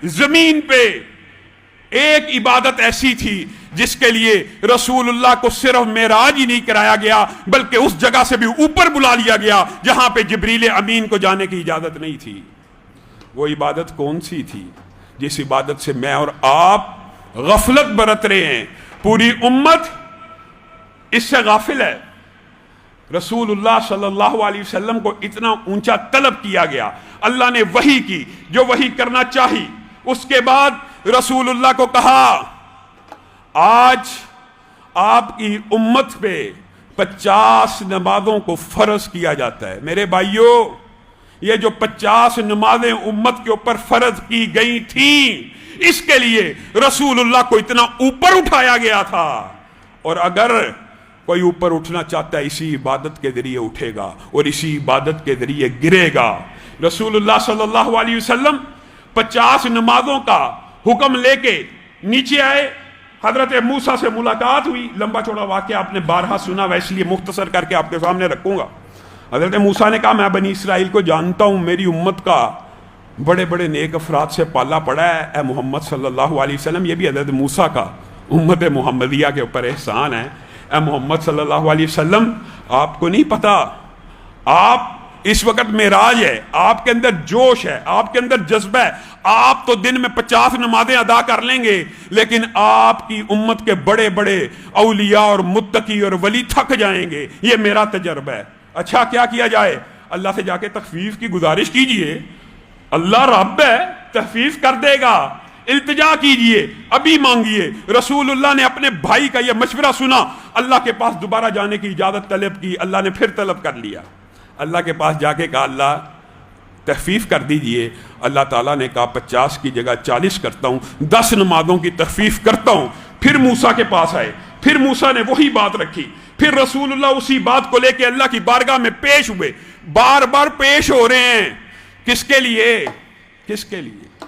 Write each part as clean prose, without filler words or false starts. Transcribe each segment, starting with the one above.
जमीन पे एक इबादत ऐसी थी जिसके लिए रसूलुल्लाह को सिर्फ मेराज ही नहीं कराया गया बल्कि उस जगह से भी ऊपर बुला लिया गया जहां पे जिब्रील अमीन को जाने की इजाजत नहीं थी। वो इबादत कौन सी थी जिस इबादत से मैं और आप गफलत बरत रहे हैं? पूरी उम्मत इससे गाफिल है। रसूलुल्लाह सल्लल्लाहु अलैहि वसल्लम को इतना ऊंचा तलब किया गया, अल्लाह ने वही की जो वही करना चाहिए। उसके बाद रसूलुल्लाह को कहा आज आपकी उम्मत पे 50 नमाजों को फर्ज किया जाता है। मेरे भाइयों, ये जो 50 नमाजें उम्मत के ऊपर फर्ज की गई थी, इसके लिए रसूलुल्लाह को इतना ऊपर उठाया गया था। और अगर कोई ऊपर उठना चाहता है इसी इबादत के जरिए उठेगा और इसी इबादत के जरिए गिरेगा। रसूलुल्लाह सल्लल्लाहु अलैहि वसल्लम 50 नमाजों का हुक्म लेके नीचे आए। हजरत मूसा से मुलाकात हुई। लंबा चौड़ा वाक़या आपने बारहा सुना, वह इसलिए मुख्तसर करके आपके सामने रखूंगा। हजरत मूसा ने कहा मैं बनी इसराइल को जानता हूं, मेरी उम्मत का बड़े बड़े नेक अफराद से पाला पड़ा है। ए मोहम्मद सल्लल्लाहु अलैहि वसल्लम, ये भी हजरत मूसा का उम्मत मुहम्मदिया के ऊपर एहसान है। ए मोहम्मद सल्लल्लाहु अलैहि वसल्लम, आपको नहीं पता, आप इस वक्त मेराज है, आपके अंदर जोश है, आपके अंदर जज्बा है, आप तो दिन में 50 नमाजें अदा कर लेंगे, लेकिन आपकी उम्मत के बड़े बड़े औलिया और मुत्तकी और वली थक जाएंगे। ये मेरा तजर्बा है। अच्छा, क्या किया जाए? अल्लाह से जाके तखफीफ की गुजारिश कीजिए। अल्लाह रब है, तखफीफ कर देगा। इल्तिजा कीजिए, अभी मांगिए। रसूलुल्लाह ने अपने भाई का यह मशवरा सुना, अल्लाह के पास दोबारा जाने की इजाजत तलब की। अल्लाह ने फिर तलब कर लिया। अल्लाह के पास जाके कहा अल्लाह तखफीफ कर दीजिए। अल्लाह ताला ने कहा 50 की जगह 40 करता हूँ, 10 नमाजों की तखफीफ करता हूँ। फिर मूसा के पास आए, फिर मूसा ने वही बात रखी। फिर रसूलुल्लाह उसी बात को लेके अल्लाह की बारगाह में पेश हुए। बार बार पेश हो रहे हैं। किसके लिए? किसके लिए?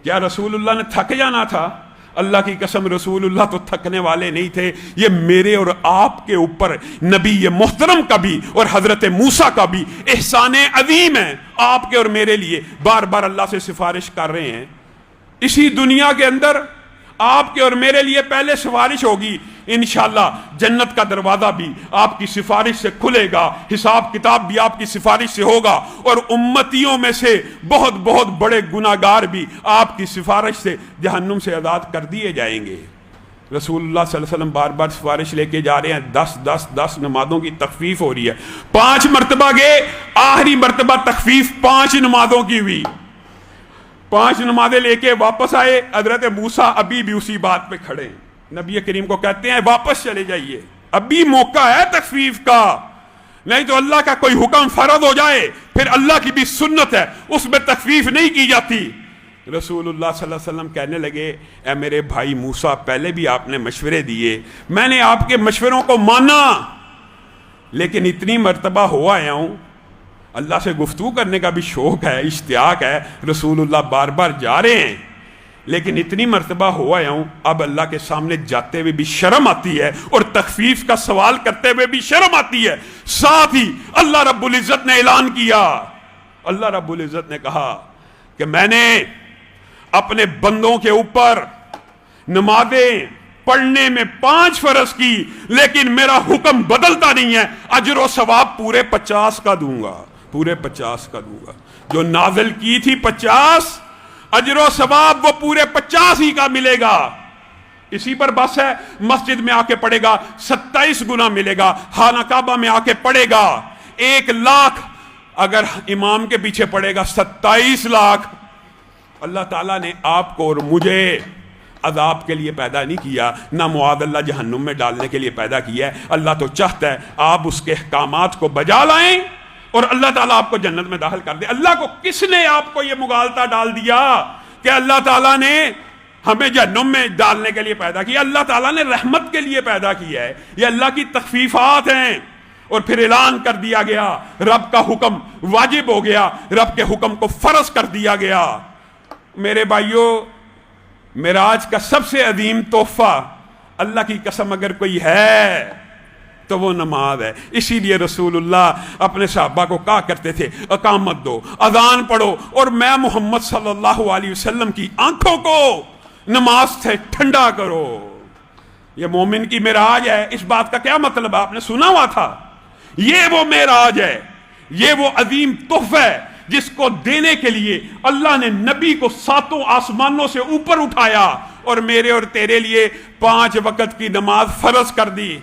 क्या रसूलुल्लाह ने थक जाना था? अल्लाह की कसम, रसूलुल्लाह तो थकने वाले नहीं थे। ये मेरे और आपके ऊपर नबी ये मोहतरम का भी और हजरत मूसा का भी एहसान अजीम है। आपके और मेरे लिए बार बार अल्लाह से सिफारिश कर रहे हैं। इसी दुनिया के अंदर आपके और मेरे लिए पहले सिफारिश होगी। इंशाअल्लाह जन्नत का दरवाजा भी आपकी सिफारिश से खुलेगा, हिसाब किताब भी आपकी सिफारिश से होगा, और उम्मतियों में से बहुत बहुत बड़े गुनाहगार भी आपकी सिफारिश से जहन्नुम से आज़ाद कर दिए जाएंगे। रसूलुल्लाह सल्लल्लाहु अलैहि वसल्लम बार बार सिफारिश लेके जा रहे हैं। 10 नमाजों की तखफीफ हो रही है। 5 मरतबा गए, आखिरी मरतबा तखफीफ 5 नमाजों की हुई। 5 नमाजें लेके वापस आए। हजरत मूसा अभी भी उसी बात पे खड़े हैं। नबी करीम को कहते हैं वापस चले जाइए, अभी मौका है तखफीफ का, नहीं तो अल्लाह का कोई हुक्म फर्ज हो जाए फिर अल्लाह की भी सुन्नत है, उसमें तखफीफ नहीं की जाती। रसूलुल्लाह सल्लल्लाहु अलैहि वसल्लम कहने लगे, ए मेरे भाई मूसा, पहले भी आपने मशवरे दिए, मैंने आपके मशवरों को माना, लेकिन इतनी मर्तबा हो आया हूं, अल्लाह से गुफ्तगू करने का भी शौक है, इश्तियाक है। रसूलुल्लाह बार बार जा रहे हैं, लेकिन इतनी मर्तबा हो आया हूं, अब अल्लाह के सामने जाते हुए भी शर्म आती है और तखफीफ का सवाल करते हुए भी शर्म आती है। साथ ही अल्लाह रब्बुल इज्जत ने ऐलान किया, अल्लाह रब्बुल इज्जत ने कहा कि मैंने अपने बंदों के ऊपर नमाजें पढ़ने में 5 फर्ज की, लेकिन मेरा हुक्म बदलता नहीं है, अजर और सवाब पूरे 50 का दूंगा, पूरे 50 का दूंगा। जो नाज़िल की थी 50, अजर और सवाब वो पूरे 50 ही का मिलेगा। इसी पर बस है, मस्जिद में आके पढ़ेगा 27 गुना मिलेगा, खाना काबा में आके पढ़ेगा 1 लाख, अगर इमाम के पीछे पढ़ेगा 27 लाख। अल्लाह ताला ने आपको और मुझे अजाब के लिए पैदा नहीं किया, ना मुआद अल्लाह जहन्नुम में डालने के लिए पैदा किया है। अल्लाह तो चाहता है आप उसके अहकामात को बजा लाएं और अल्लाह ताला आपको जन्नत में दाखिल कर दे। अल्लाह को किसने आपको ये मुगालता डाल दिया कि अल्लाह ताला ने हमें जहन्नुम में डालने के लिए पैदा किया? अल्लाह ताला ने रहमत के लिए पैदा किया है। ये अल्लाह की तखफीफात हैं। और फिर ऐलान कर दिया गया, रब का हुक्म वाजिब हो गया, रब के हुक्म को फर्ज कर दिया गया। मेरे भाइयों, मेराज का सबसे अजीम तोहफा, अल्लाह की कसम अगर कोई है تو وہ نماز ہے۔ اسی لیے رسول اللہ اپنے صحابہ کو کہا کرتے تھے اقامت دو، اذان پڑھو، اور میں محمد صلی اللہ علیہ وسلم کی آنکھوں کو نماز سے ٹھنڈا کرو۔ یہ مومن کی معراج ہے۔ اس بات کا کیا مطلب ہے؟ آپ نے سنا ہوا تھا، یہ وہ معراج ہے، یہ وہ عظیم تحفہ ہے جس کو دینے کے لیے اللہ نے نبی کو 7 آسمانوں سے اوپر اٹھایا اور میرے اور تیرے لیے 5 وقت کی نماز فرض کر دی۔